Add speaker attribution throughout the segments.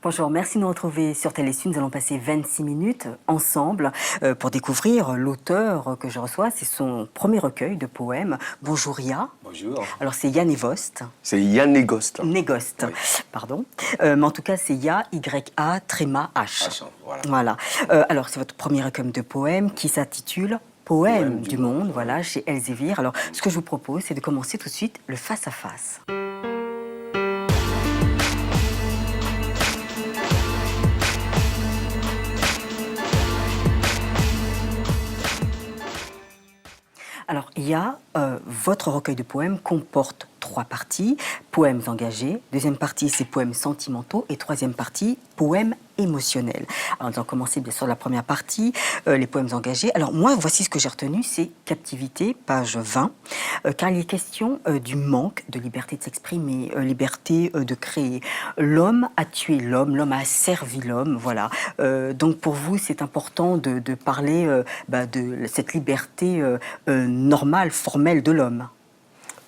Speaker 1: Bonjour, merci de nous retrouver sur Télésud. Nous allons passer 26 minutes ensemble pour découvrir l'auteur que je reçois. C'est son premier recueil de poèmes. Bonjour Ya.
Speaker 2: Bonjour.
Speaker 1: Alors c'est Ya Négoste.
Speaker 2: C'est Ya Négoste.
Speaker 1: Négoste,
Speaker 2: Oui.
Speaker 1: Pardon. Mais en tout cas c'est Ya, Y-A, tréma, H.
Speaker 2: Voilà.
Speaker 1: Alors c'est votre premier recueil de poèmes qui s'intitule Poèmes du monde, voilà, chez Elsevier. Alors ce que je vous propose, c'est de commencer tout de suite le face-à-face. Alors, votre recueil de poèmes comporte 3 parties. Poèmes engagés, deuxième partie, c'est poèmes sentimentaux, et troisième partie, poèmes émotionnels. Alors, nous allons commencer bien sûr la première partie, les poèmes engagés. Alors, moi, voici ce que j'ai retenu, c'est Captivité, page 20, car il est question du manque de liberté de s'exprimer, liberté de créer. L'homme a tué l'homme, l'homme a asservi l'homme, voilà. Donc, pour vous, c'est important de parler de cette liberté normale, formelle de l'homme.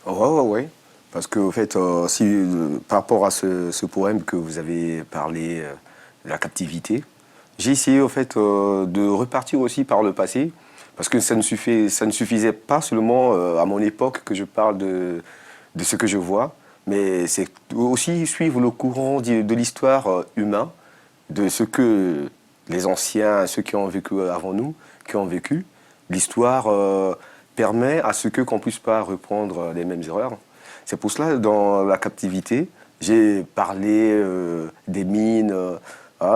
Speaker 2: Oui. Parce que, en fait, par rapport à ce poème que vous avez parlé de la captivité, j'ai essayé, en fait, de repartir aussi par le passé, parce que ça ne suffisait pas seulement à mon époque que je parle de ce que je vois, mais c'est aussi suivre le courant de l'histoire humaine, de ce que les anciens, ceux qui ont vécu avant nous, qui ont vécu. L'histoire permet à ce qu'on ne puisse pas reprendre les mêmes erreurs. C'est pour cela, dans la captivité, j'ai parlé des mines,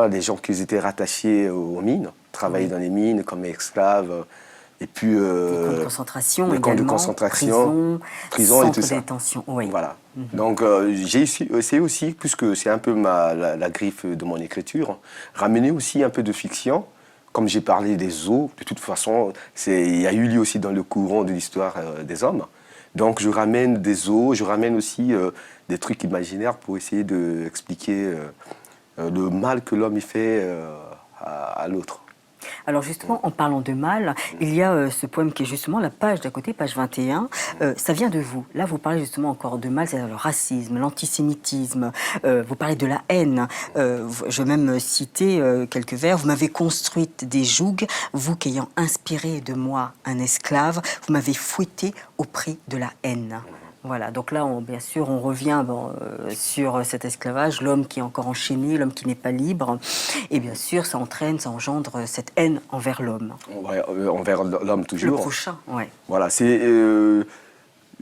Speaker 2: des gens qui étaient rattachés aux mines, travaillaient dans les mines comme esclaves, et puis
Speaker 1: les camps de concentration
Speaker 2: les camps de
Speaker 1: également,
Speaker 2: concentration, prison et tout ça.
Speaker 1: centres de détention. Oui.
Speaker 2: Voilà. Donc j'ai essayé aussi, puisque c'est un peu la griffe de mon écriture, ramener aussi un peu de fiction. Comme j'ai parlé des eaux, de toute façon, il y a eu lieu aussi dans le courant de l'histoire des hommes. Donc je ramène des eaux, je ramène aussi des trucs imaginaires pour essayer d'expliquer le mal que l'homme y fait à l'autre.
Speaker 1: Alors justement, en parlant de mal, il y a ce poème qui est justement la page d'à côté, page 21. Ça vient de vous. Là, vous parlez justement encore de mal, c'est-à-dire le racisme, l'antisémitisme. Vous parlez de la haine. Je vais même citer quelques vers. Vous m'avez construite des jougs, vous qui ayant inspiré de moi un esclave, vous m'avez fouetté au prix de la haine. Voilà, donc là, bien sûr, on revient sur cet esclavage, l'homme qui est encore enchaîné, l'homme qui n'est pas libre. Et bien sûr, ça engendre cette haine envers l'homme.
Speaker 2: Envers l'homme toujours.
Speaker 1: Le prochain, oui.
Speaker 2: Voilà,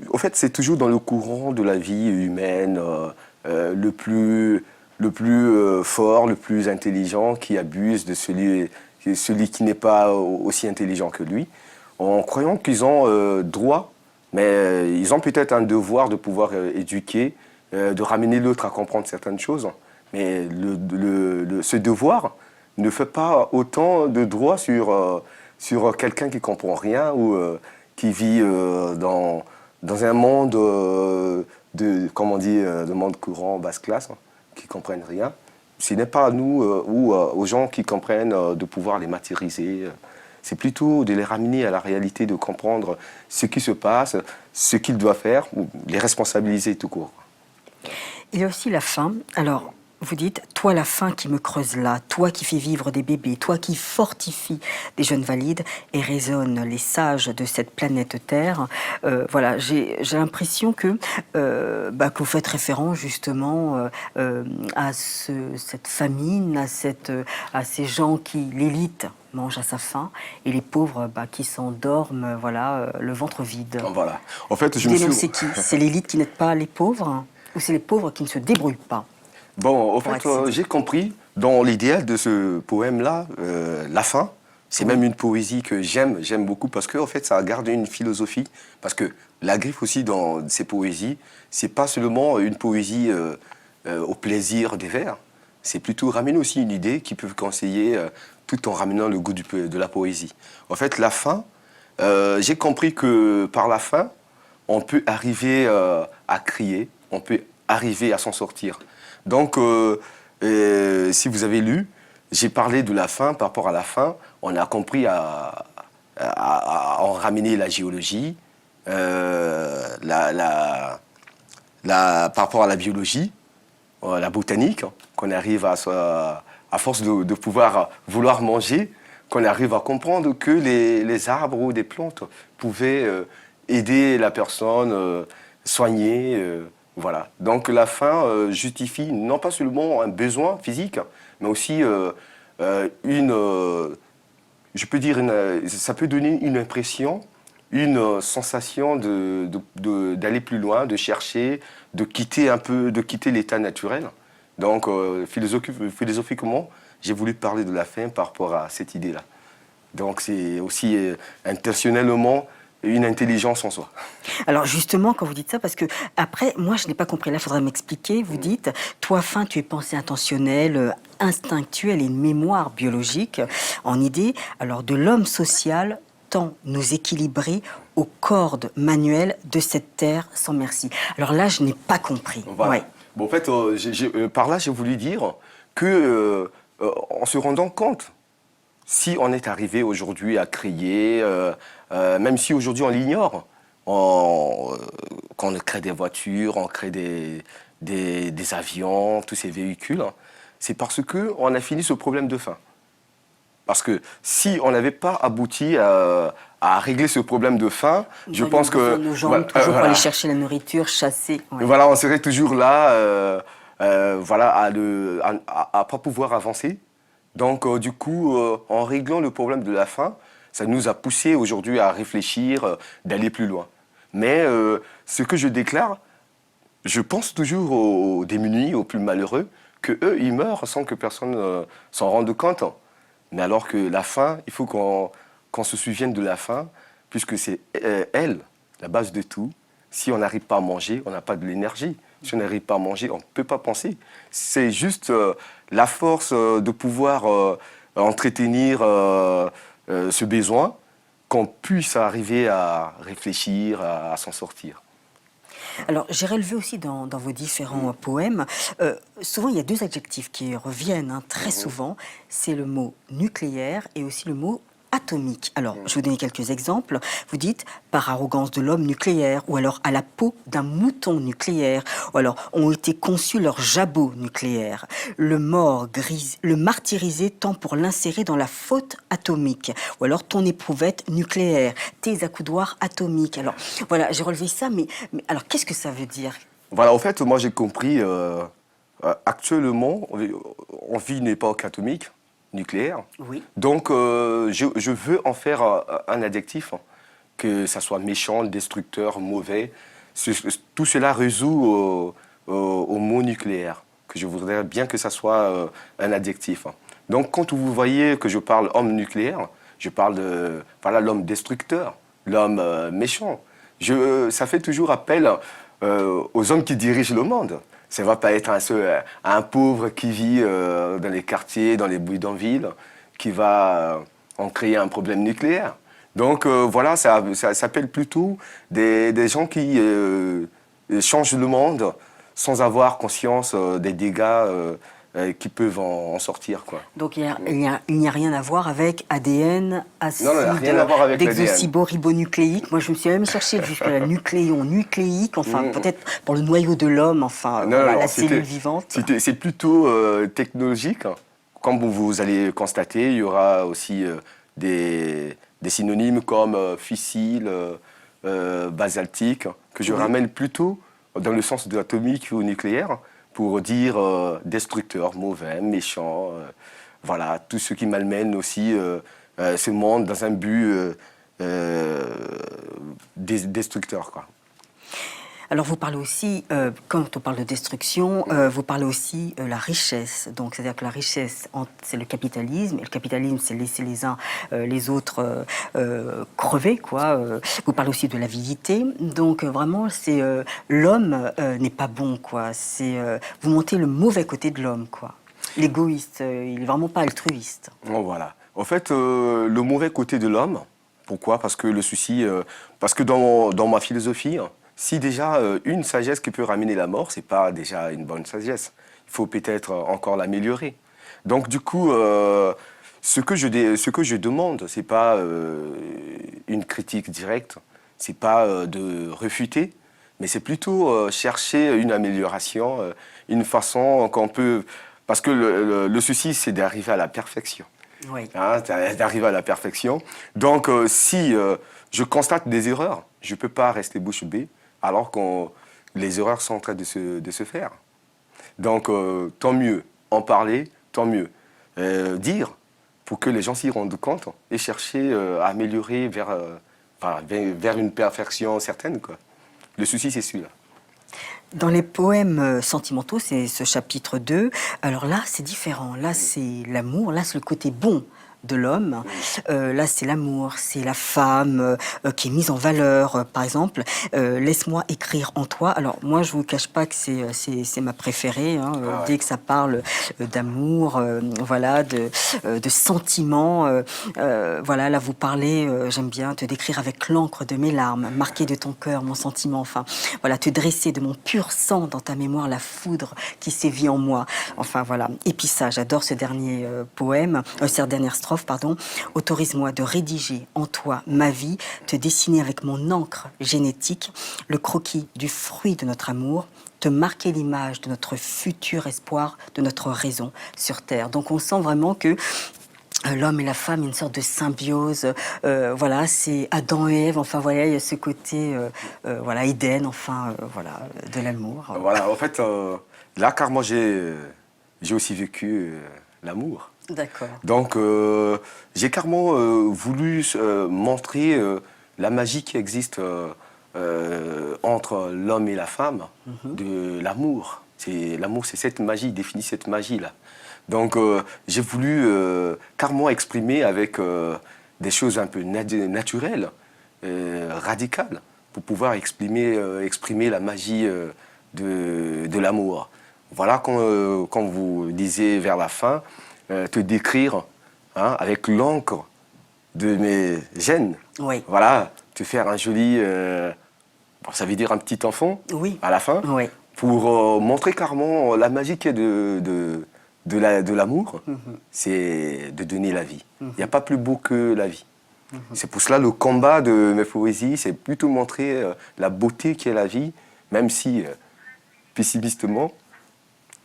Speaker 2: au fait, c'est toujours dans le courant de la vie humaine, le plus fort, le plus intelligent qui abuse de celui qui n'est pas aussi intelligent que lui, en croyant qu'ils ont droit. Mais ils ont peut-être un devoir de pouvoir éduquer, de ramener l'autre à comprendre certaines choses. Mais ce devoir ne fait pas autant de droit sur quelqu'un qui ne comprend rien ou qui vit dans un monde de monde courant, basse classe, qui ne comprennent rien. Ce n'est pas à nous ou aux gens qui comprennent de pouvoir les matérialiser. C'est plutôt de les ramener à la réalité, de comprendre ce qui se passe, ce qu'ils doivent faire, ou les responsabiliser tout court.
Speaker 1: Il y a aussi la faim. Alors, vous dites, toi la faim qui me creuse là, toi qui fais vivre des bébés, toi qui fortifie des jeunes valides et raisonne les sages de cette planète Terre. Voilà, j'ai l'impression que vous faites référence justement à cette famine, à ces gens qui, l'élite, mange à sa faim, et les pauvres qui s'endorment, le ventre vide.
Speaker 2: Voilà. En fait,
Speaker 1: C'est qui? C'est l'élite qui n'aide pas les pauvres, ou c'est les pauvres qui ne se débrouillent pas?
Speaker 2: Bon, en fait, j'ai compris, dans l'idéal de ce poème-là, la faim, c'est même une poésie que j'aime beaucoup, parce qu'en fait, ça garde une philosophie, parce que la griffe aussi dans ces poésies, c'est pas seulement une poésie au plaisir des vers, c'est plutôt ramener aussi une idée qui peut conseiller tout en ramenant le goût de la poésie. En fait, la faim, j'ai compris que par la faim, on peut arriver à crier, on peut arriver à s'en sortir. Donc, si vous avez lu, j'ai parlé de la faim. Par rapport à la faim, on a compris à en ramener la géologie, par rapport à la biologie, la botanique, qu'on arrive à force de pouvoir vouloir manger, qu'on arrive à comprendre que les arbres ou des plantes pouvaient aider la personne, soigner. Voilà. Donc la faim justifie non pas seulement un besoin physique, mais aussi je peux dire, ça peut donner une impression, une sensation d'aller plus loin, de chercher, de quitter un peu, de quitter l'état naturel. Donc, philosophiquement, j'ai voulu parler de la faim par rapport à cette idée-là. Donc, c'est aussi intentionnellement une intelligence en soi.
Speaker 1: Alors justement, quand vous dites ça, parce que après, moi, je n'ai pas compris. Là, il faudra m'expliquer. Vous dites, toi, faim, tu es pensée intentionnelle, instinctuelle et une mémoire biologique en idée. Alors, de l'homme social tend nous équilibrer aux cordes manuelles de cette terre sans merci. Alors là, je n'ai pas compris.
Speaker 2: Voilà.
Speaker 1: Ouais.
Speaker 2: Bon, en fait, par là, j'ai voulu dire que, en se rendant compte, si on est arrivé aujourd'hui à créer, même si aujourd'hui on l'ignore, quand on crée des voitures, on crée des avions, tous ces véhicules, c'est parce qu'on a fini ce problème de faim. Parce que si on n'avait pas abouti à régler ce problème de faim, je pense que...
Speaker 1: Nos jambes, toujours pour aller chercher la nourriture, chasser. Ouais.
Speaker 2: Voilà, on serait toujours là, voilà, à ne pas pouvoir avancer. Donc, du coup, en réglant le problème de la faim, ça nous a poussé aujourd'hui à réfléchir, d'aller plus loin. Mais ce que je déclare, je pense toujours aux démunis, aux plus malheureux, que eux, ils meurent sans que personne s'en rende compte. Mais alors que la faim, il faut qu'on se souvienne de la faim, puisque c'est elle, la base de tout. Si on n'arrive pas à manger, on n'a pas de l'énergie. Si on n'arrive pas à manger, on ne peut pas penser. C'est juste la force de pouvoir entretenir ce besoin, qu'on puisse arriver à réfléchir, à s'en sortir.
Speaker 1: Alors, j'ai relevé aussi dans vos différents poèmes, souvent il y a deux adjectifs qui reviennent très souvent, c'est le mot nucléaire et aussi le mot atomique. Alors, je vais vous donner quelques exemples. Vous dites par arrogance de l'homme nucléaire, ou alors à la peau d'un mouton nucléaire, ou alors ont été conçus leurs jabots nucléaires. Le mort grise, le martyrisé tend pour l'insérer dans la faute atomique, ou alors ton éprouvette nucléaire, tes accoudoirs atomiques. Alors, voilà, j'ai relevé ça, mais alors qu'est-ce que ça veut dire?
Speaker 2: Voilà, en fait, moi j'ai compris, actuellement, on vit une époque atomique, nucléaire.
Speaker 1: Oui.
Speaker 2: Donc, je veux en faire un adjectif, que ça soit méchant, destructeur, mauvais. Tout cela résout au mot nucléaire, que je voudrais bien que ça soit un adjectif. Donc, quand vous voyez que je parle homme nucléaire, je parle de voilà, l'homme destructeur, l'homme méchant. Ça fait toujours appel aux hommes qui dirigent le monde. Ça ne va pas être un pauvre qui vit dans les quartiers, dans les bidonvilles, qui va en créer un problème nucléaire. Donc voilà, ça s'appelle plutôt des gens qui changent le monde sans avoir conscience des dégâts qui peuvent en sortir, quoi.
Speaker 1: Donc il n'y a rien à voir avec ADN, acide
Speaker 2: Non, il n'y a rien à voir avec l'ADN.
Speaker 1: d'exosiboribonucléique. Moi, je me suis même cherché jusqu'à la nucléon nucléique, enfin peut-être pour le noyau de l'homme, enfin voilà, la cellule vivante.
Speaker 2: C'est plutôt technologique. Comme vous allez constater, il y aura aussi des synonymes comme fissile, basaltique, que je ramène plutôt dans le sens de l'atomique ou nucléaire, pour dire destructeur, mauvais, méchant, voilà, tout ce qui malmène aussi ce monde dans un but destructeur, quoi.
Speaker 1: Alors vous parlez aussi, quand on parle de destruction, vous parlez aussi la richesse. Donc c'est-à-dire que la richesse, c'est le capitalisme, et le capitalisme, c'est laisser les uns les autres crever, quoi. Vous parlez aussi de l'avidité. Donc vraiment, c'est l'homme n'est pas bon, quoi. C'est vous montez le mauvais côté de l'homme, quoi. L'égoïste, il est vraiment pas altruiste.
Speaker 2: Bon, voilà. En fait, le mauvais côté de l'homme, pourquoi? Parce que le souci, parce que dans ma philosophie, si déjà une sagesse qui peut ramener la mort, c'est pas déjà une bonne sagesse. Il faut peut-être encore l'améliorer. Donc du coup, ce que je demande, c'est pas une critique directe, c'est pas de refuter, mais c'est plutôt chercher une amélioration, une façon qu'on peut... Parce que le souci, c'est d'arriver à la perfection.
Speaker 1: Oui.
Speaker 2: Hein, d'arriver à la perfection. Donc, si je constate des erreurs, je ne peux pas rester bouche bée, alors que les erreurs sont en train de se faire. Donc, tant mieux en parler, tant mieux dire, pour que les gens s'y rendent compte et chercher à améliorer vers une perfection certaine, quoi. Le souci, c'est celui-là.
Speaker 1: Dans les poèmes sentimentaux, c'est ce chapitre 2. Alors là, c'est différent. Là, c'est l'amour. Là, c'est le côté bon de l'homme. Là, c'est l'amour, c'est la femme qui est mise en valeur. Par exemple, laisse-moi écrire en toi. Alors, moi, je ne vous cache pas que c'est ma préférée. Hein,
Speaker 2: Ah ouais.
Speaker 1: dès que ça parle d'amour, voilà, de sentiments. Voilà, là, vous parlez, j'aime bien te décrire avec l'encre de mes larmes, marquer de ton cœur mon sentiment. Enfin, voilà, te dresser de mon pur sang dans ta mémoire la foudre qui sévit en moi. Enfin, voilà. Et puis ça, j'adore ce dernier poème, cette dernière strophe, pardon. Autorise-moi de rédiger en toi ma vie, te dessiner avec mon encre génétique le croquis du fruit de notre amour, te marquer l'image de notre futur espoir, de notre raison sur Terre. Donc on sent vraiment que l'homme et la femme, une sorte de symbiose, voilà, c'est Adam et Ève, enfin voilà, il y a ce côté, voilà, Éden, enfin, voilà, de l'amour.
Speaker 2: Voilà, en fait, là, car moi, j'ai aussi vécu l'amour.
Speaker 1: D'accord.
Speaker 2: Donc, j'ai carrément voulu montrer la magie qui existe entre l'homme et la femme, de l'amour. L'amour, c'est cette magie, il définit cette magie-là. Donc, j'ai voulu carrément exprimer avec des choses un peu naturelles, radicales, pour pouvoir exprimer la magie de l'amour. Voilà, quand vous disiez vers la fin, te décrire hein, avec l'encre de mes gènes.
Speaker 1: Oui.
Speaker 2: Voilà, te faire un joli, ça veut dire un petit enfant
Speaker 1: Oui.
Speaker 2: à la fin,
Speaker 1: Oui.
Speaker 2: pour montrer carrément la magie qu'il y a de l'amour, c'est de donner la vie. Il n'y a pas plus beau que la vie. C'est pour cela le combat de mes poésies, c'est plutôt montrer la beauté qu'est la vie, même si, pessimistement,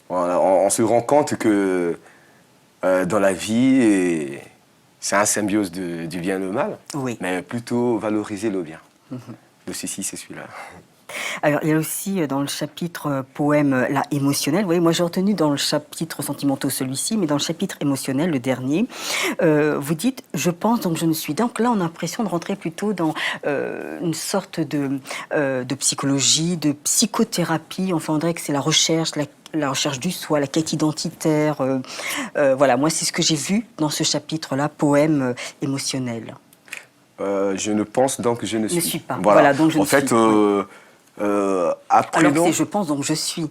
Speaker 2: on se rend compte que dans la vie, c'est un symbiose du bien et le mal,
Speaker 1: Oui.
Speaker 2: mais plutôt valoriser le bien. Le souci, c'est celui-là.
Speaker 1: Alors, il y a aussi dans le chapitre poème là, émotionnel, vous voyez, moi j'ai retenu dans le chapitre sentimentaux celui-ci, mais dans le chapitre émotionnel, le dernier, vous dites « je pense donc je ne suis ». Donc là, on a l'impression de rentrer plutôt dans une sorte de psychologie, de psychothérapie. Enfin, on dirait que c'est la recherche du soi, la quête identitaire. Voilà, moi c'est ce que j'ai vu dans ce chapitre-là, poème émotionnel.
Speaker 2: Je ne pense donc que je ne suis.
Speaker 1: Ne suis pas. Voilà, donc je
Speaker 2: en
Speaker 1: ne
Speaker 2: fait,
Speaker 1: suis. Oui.
Speaker 2: apprenons...
Speaker 1: Alors c'est je pense donc je suis.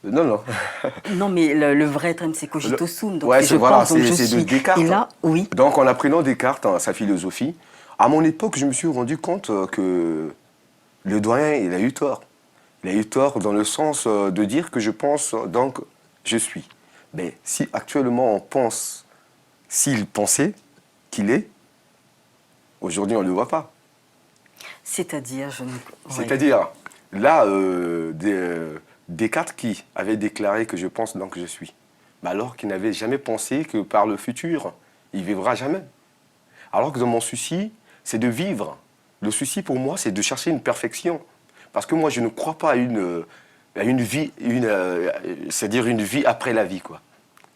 Speaker 2: Non, non.
Speaker 1: Non, mais le vrai terme c'est cogito sum. Donc
Speaker 2: Ouais,
Speaker 1: c'est je
Speaker 2: voilà,
Speaker 1: pense donc je
Speaker 2: c'est de
Speaker 1: suis.
Speaker 2: Descartes.
Speaker 1: Et là, oui.
Speaker 2: Donc en apprenant Descartes, hein, sa philosophie, à mon époque, je me suis rendu compte que le doyen, il a eu tort. Il a eu tort dans le sens de dire que je pense, donc je suis. Mais si actuellement on pense, s'il pensait qu'il est, aujourd'hui on ne le voit pas.
Speaker 1: C'est-à-dire, je ne.
Speaker 2: C'est-à-dire, là, Descartes qui avait déclaré que je pense donc je suis, mais alors qu'il n'avait jamais pensé que par le futur, il vivra jamais. Alors que dans mon souci, c'est de vivre. Le souci pour moi, c'est de chercher une perfection. Parce que moi, je ne crois pas à une vie, c'est-à-dire une vie après la vie, quoi.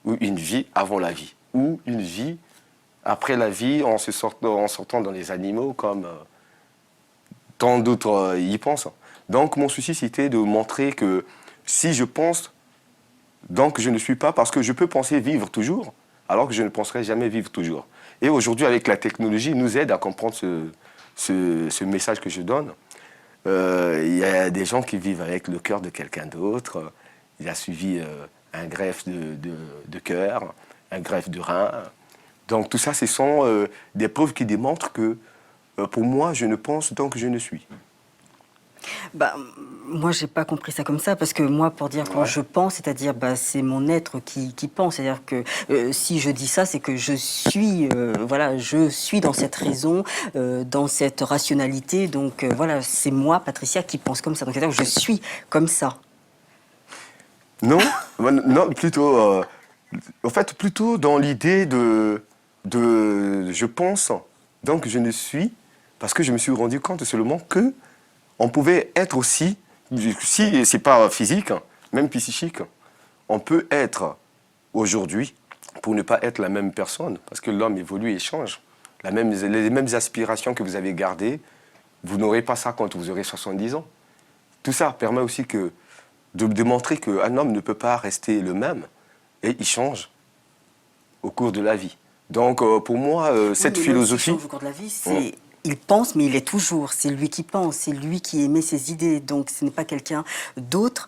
Speaker 2: Ou une vie avant la vie. Ou une vie après la vie en sortant dans les animaux comme tant d'autres y pensent. Donc mon souci, c'était de montrer que si je pense, donc je ne suis pas, parce que je peux penser vivre toujours, alors que je ne penserai jamais vivre toujours. Et aujourd'hui, avec la technologie, il nous aide à comprendre ce message que je donne. Il y a des gens qui vivent avec le cœur de quelqu'un d'autre. Il a suivi un greffe de cœur, un greffe de rein. Donc tout ça, ce sont des preuves qui démontrent que pour moi, je ne pense donc que je ne suis.
Speaker 1: Bah, moi, j'ai pas compris ça comme ça, parce que moi, pour dire quand
Speaker 2: Ouais.
Speaker 1: je pense, c'est-à-dire, bah, c'est mon être qui pense. C'est-à-dire que si je dis ça, c'est que je suis, voilà, je suis dans cette raison, dans cette rationalité. Donc voilà, c'est moi, Patricia, qui pense comme ça. Donc c'est-à-dire que je suis comme ça.
Speaker 2: Non, non, plutôt, en fait, plutôt dans l'idée je pense, donc je ne suis, parce que je me suis rendu compte seulement que on pouvait être aussi, si c'est pas physique, même psychique, on peut être aujourd'hui pour ne pas être la même personne, parce que l'homme évolue et change. Les mêmes aspirations que vous avez gardées, vous n'aurez pas ça quand vous aurez 70 ans. Tout ça permet aussi de démontrer qu'un homme ne peut pas rester le même et il change au cours de la vie. Donc pour moi,
Speaker 1: Oui,
Speaker 2: cette
Speaker 1: mais l'homme, s'il
Speaker 2: philosophie,
Speaker 1: change au cours de la vie, c'est... Il pense, mais il est toujours. C'est lui qui pense, c'est lui qui émet ses idées. Donc, ce n'est pas quelqu'un d'autre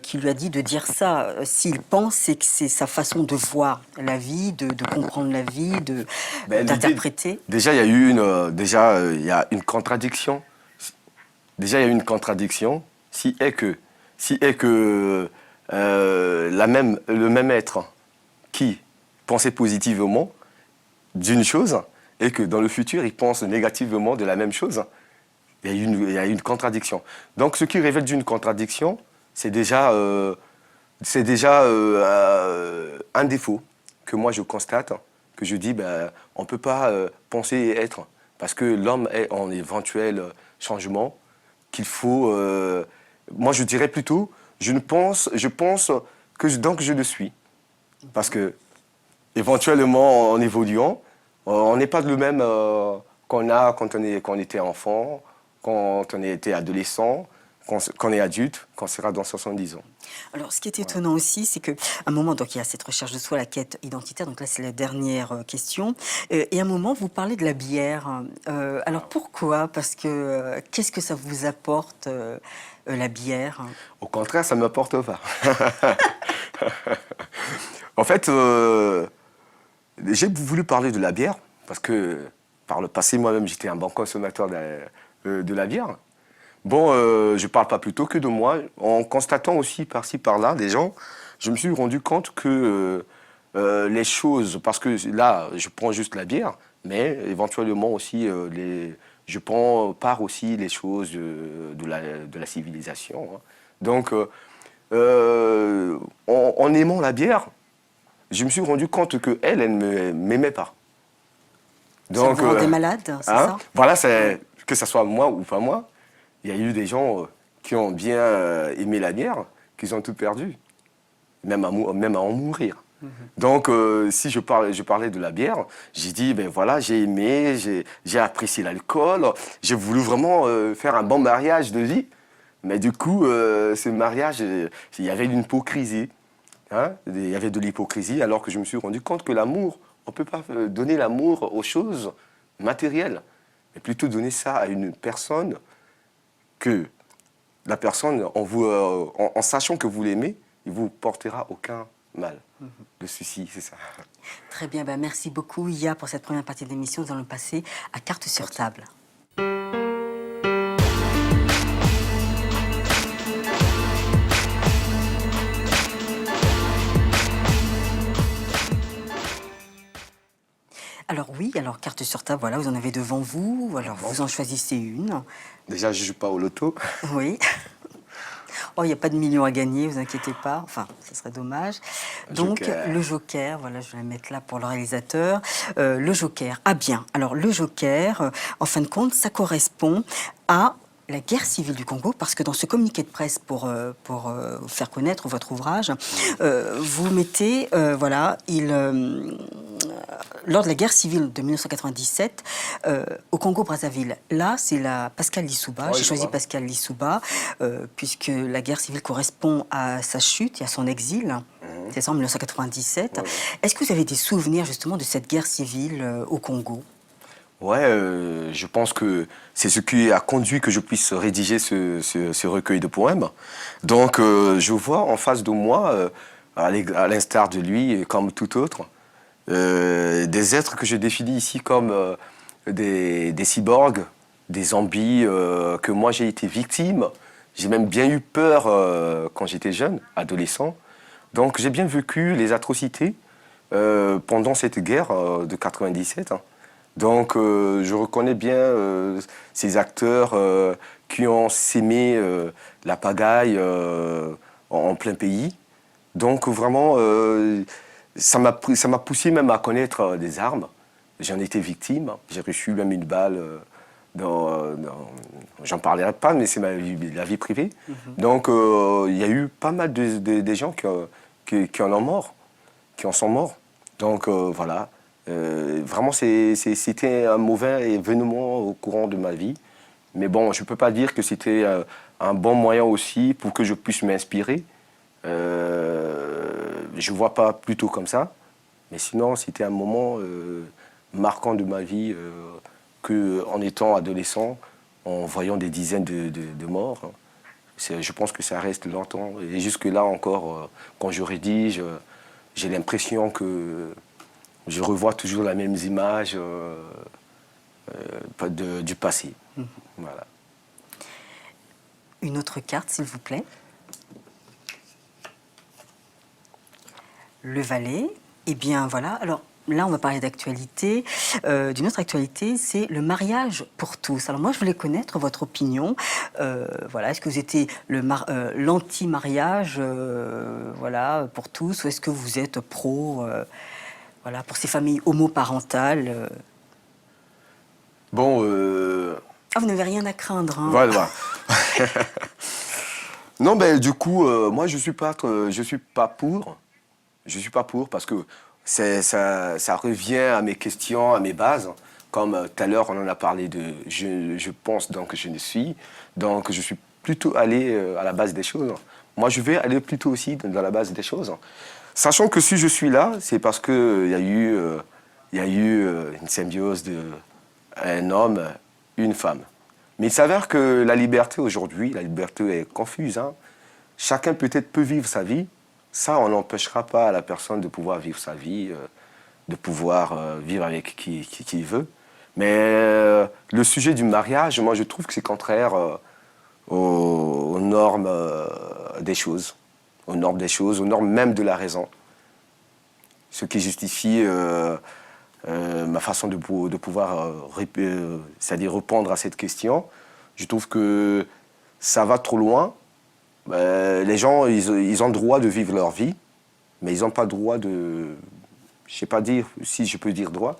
Speaker 1: qui lui a dit de dire ça. S'il pense, c'est que c'est sa façon de voir la vie, de comprendre la vie,
Speaker 2: ben,
Speaker 1: d'interpréter.
Speaker 2: déjà il y a une contradiction. Déjà il y a une contradiction. Si est que le même être qui pensait positivement d'une chose et que dans le futur, il pense négativement de la même chose. Il y a une contradiction. Donc, ce qui révèle d'une contradiction, c'est déjà un défaut que moi je constate, que je dis, ben, on ne peut pas penser et être, parce que l'homme est en éventuel changement, qu'il faut... moi, je dirais plutôt, je pense donc je le suis. Parce que éventuellement, en évoluant, on n'est pas le même qu'on a quand on était enfant, quand on était adolescent, quand on est adulte, quand on sera dans 70 ans.
Speaker 1: Alors, ce qui est étonnant aussi, c'est qu'à un moment, donc il y a cette recherche de soi, la quête identitaire. Donc là, c'est la dernière question. Et à un moment, vous parlez de la bière. Alors pourquoi? Parce que qu'est-ce que ça vous apporte, la bière?
Speaker 2: Au contraire, ça ne m'apporte pas. En fait, j'ai voulu parler de la bière, parce que par le passé, moi-même, j'étais un bon consommateur de la bière. Bon, je ne parle pas plutôt que de moi. En constatant aussi par-ci, par-là des gens, je me suis rendu compte que les choses, parce que là, je prends juste la bière, mais éventuellement aussi, je prends part aussi les choses de la civilisation. Hein. Donc, en aimant la bière, je me suis rendu compte qu'elle, elle ne m'aimait pas.
Speaker 1: Ça
Speaker 2: Donc,
Speaker 1: vous rendait malade, c'est ça?
Speaker 2: voilà, que ce soit moi ou pas moi, il y a eu des gens qui ont bien aimé la bière, qui ont tout perdu, même à en mourir. Donc, si je parlais de la bière, j'ai dit, ben voilà, j'ai aimé, j'ai apprécié l'alcool, j'ai voulu vraiment faire un bon mariage de vie. Mais du coup, ce mariage, il y avait une hypocrisie. Hein, il y avait de l'hypocrisie, alors que je me suis rendu compte que l'amour, on ne peut pas donner l'amour aux choses matérielles, mais plutôt donner ça à une personne que la personne, en sachant que vous l'aimez, il ne vous portera aucun mal. Le souci, c'est ça.
Speaker 1: Très bien, ben merci beaucoup, Ia, pour cette première partie de l'émission. Nous allons passer à carte sur table. Alors oui, alors carte sur table, voilà, vous en avez devant vous. Alors vous en choisissez une.
Speaker 2: Déjà, je ne joue pas au loto.
Speaker 1: Oui. Oh, il n'y a pas de millions à gagner, vous inquiétez pas. Enfin, ce serait dommage. Donc,
Speaker 2: Joker.
Speaker 1: le joker, voilà, je vais la mettre là pour le réalisateur. Le joker. Ah bien, alors le joker, en fin de compte, ça correspond à la guerre civile du Congo, parce que dans ce communiqué de presse pour faire connaître votre ouvrage, vous mettez, voilà, lors de la guerre civile de 1997, au Congo-Brazzaville, là, c'est la Pascal Lissouba.
Speaker 2: Oui,
Speaker 1: J'ai
Speaker 2: je
Speaker 1: choisi
Speaker 2: vois.
Speaker 1: Pascal Lissouba, puisque la guerre civile correspond à sa chute et à son exil. C'est ça, en 1997.
Speaker 2: Ouais, ouais.
Speaker 1: Est-ce que vous avez des souvenirs, justement, de cette guerre civile au Congo?
Speaker 2: Ouais, je pense que c'est ce qui a conduit que je puisse rédiger ce recueil de poèmes. Donc, je vois en face de moi, à l'instar de lui, et comme tout autre, des êtres que je définis ici comme des cyborgs, des zombies, que moi j'ai été victime. J'ai même bien eu peur quand j'étais jeune, adolescent. Donc j'ai bien vécu les atrocités pendant cette guerre de 97. Hein. Donc je reconnais bien ces acteurs qui ont sémé la pagaille en plein pays. Donc vraiment, ça m'a poussé même à connaître des armes. J'en étais victime. J'ai reçu même une balle. J'en parlerai pas, mais c'est la vie privée. Donc, il y a eu pas mal de gens qui en ont mort, qui en sont morts. Donc, voilà. Vraiment, c'était un mauvais événement au courant de ma vie. Mais bon, je ne peux pas dire que c'était un bon moyen aussi pour que je puisse m'inspirer. Je ne vois pas plutôt comme ça. Mais sinon, c'était un moment marquant de ma vie. En étant adolescent, en voyant des dizaines de morts, je pense que ça reste longtemps. Et jusque-là encore, quand je rédige, j'ai l'impression que je revois toujours les mêmes images du passé. Voilà.
Speaker 1: Une autre carte, s'il vous plaît. Le valet. Eh bien, voilà. Alors, là, on va parler d'actualité. D'une autre actualité, c'est le mariage pour tous. Alors moi, je voulais connaître votre opinion. Voilà, est-ce que vous étiez l'anti-mariage voilà, pour tous, ou est-ce que vous êtes pro voilà, pour ces familles homoparentales
Speaker 2: Bon...
Speaker 1: Ah, vous n'avez rien à craindre. Hein.
Speaker 2: Voilà. Non, ben du coup, moi, je suis pas pour. Je suis pas pour parce que ça revient à mes questions, à mes bases. Comme tout à l'heure, on en a parlé de je pense donc je ne suis. Donc je suis plutôt allé à la base des choses. Moi, je vais aller plutôt aussi dans la base des choses. Sachant que si je suis là, c'est parce qu'il y a eu une symbiose d'un homme, une femme. Mais il s'avère que la liberté aujourd'hui, la liberté est confuse. Hein. Chacun peut-être peut vivre sa vie. Ça, on n'empêchera pas à la personne de pouvoir vivre sa vie, de pouvoir vivre avec qui il veut. Mais le sujet du mariage, moi, je trouve que c'est contraire aux normes des choses, aux normes des choses, aux normes même de la raison. Ce qui justifie ma façon de pouvoir, c'est-à-dire répondre à cette question. Je trouve que ça va trop loin. Les gens, ils ont le droit de vivre leur vie, mais ils n'ont pas le droit de... Je ne sais pas dire si je peux dire droit,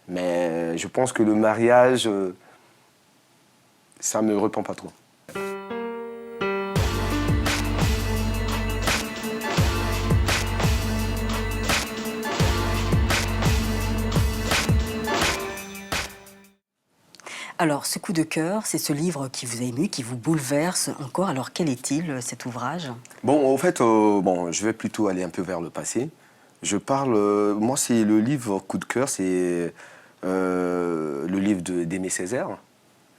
Speaker 2: mais je pense que le mariage, ça ne me répond pas trop.
Speaker 1: Alors, ce coup de cœur, c'est ce livre qui vous a ému, qui vous bouleverse encore. Alors, quel est-il, cet ouvrage?
Speaker 2: Bon, en fait, je vais plutôt aller un peu vers le passé. Je parle... moi, c'est le livre coup de cœur, c'est le livre d'Aimé Césaire,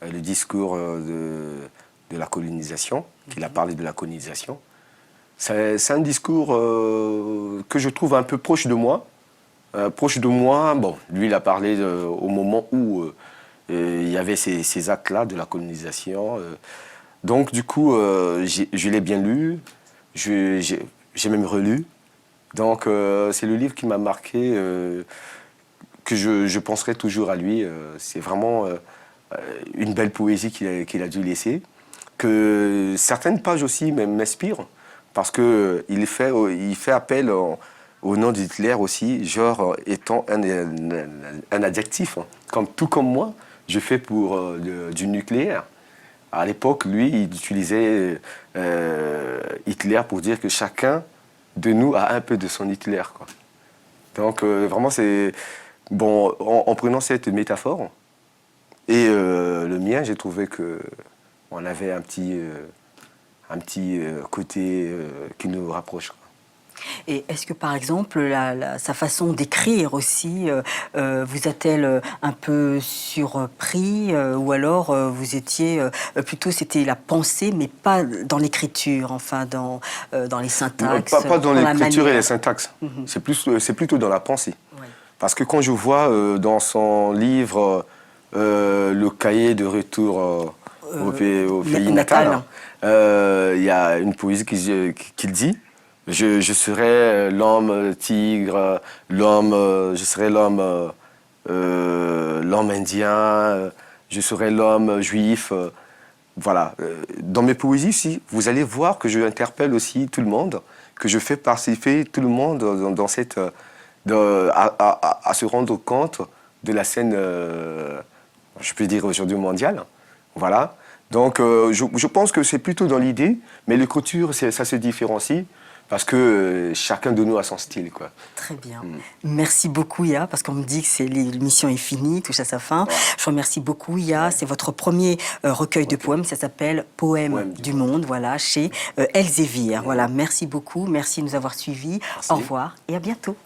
Speaker 2: le discours de la colonisation, qu'il a parlé de la colonisation. C'est un discours que je trouve un peu proche de moi. Bon, lui, il a parlé au moment où il y avait ces actes-là de la colonisation. Donc, du coup, je l'ai bien lu, j'ai même relu. Donc, c'est le livre qui m'a marqué, que je penserai toujours à lui. C'est vraiment une belle poésie qu'il a dû laisser. Que certaines pages aussi m'inspirent, parce qu'il fait appel au nom d'Hitler aussi, genre étant un adjectif. Hein. Tout comme moi, je fais pour du nucléaire. À l'époque, lui, il utilisait Hitler pour dire que chacun de nous a un peu de son Hitler. Quoi. Donc, vraiment, c'est... Bon, en prenant cette métaphore, et le mien, j'ai trouvé qu'on avait un petit côté qui nous rapproche. Quoi.
Speaker 1: Et est-ce que, par exemple, sa façon d'écrire aussi vous a-t-elle un peu surpris ou alors vous étiez plutôt, c'était la pensée, mais pas dans l'écriture, enfin dans les syntaxes?
Speaker 2: Pas dans l'écriture et les syntaxes. C'est plutôt dans la pensée.
Speaker 1: Ouais.
Speaker 2: Parce que quand je vois dans son livre le cahier de retour au pays
Speaker 1: natal.
Speaker 2: natal, il y a une poésie qui dit je serai l'homme tigre, je serai l'homme indien, je serai l'homme juif. Voilà. Dans mes poésies aussi, vous allez voir que je interpelle aussi tout le monde, que je fais participer tout le monde dans cette, à se rendre compte de la scène, je peux dire aujourd'hui mondiale. Voilà. Donc, je pense que c'est plutôt dans l'idée, mais l'écriture, ça se différencie. Parce que chacun de nous a son style, quoi.
Speaker 1: Très bien. Merci beaucoup, Ya, parce qu'on me dit que l'émission est finie, touche à sa fin.
Speaker 2: Ouais.
Speaker 1: Je vous remercie beaucoup, Ya. C'est votre premier recueil de poèmes. Ça s'appelle Poèmes du monde, voilà, chez Elsevier. Voilà, merci beaucoup. Merci de nous avoir suivis.
Speaker 2: Merci.
Speaker 1: Au revoir et à bientôt.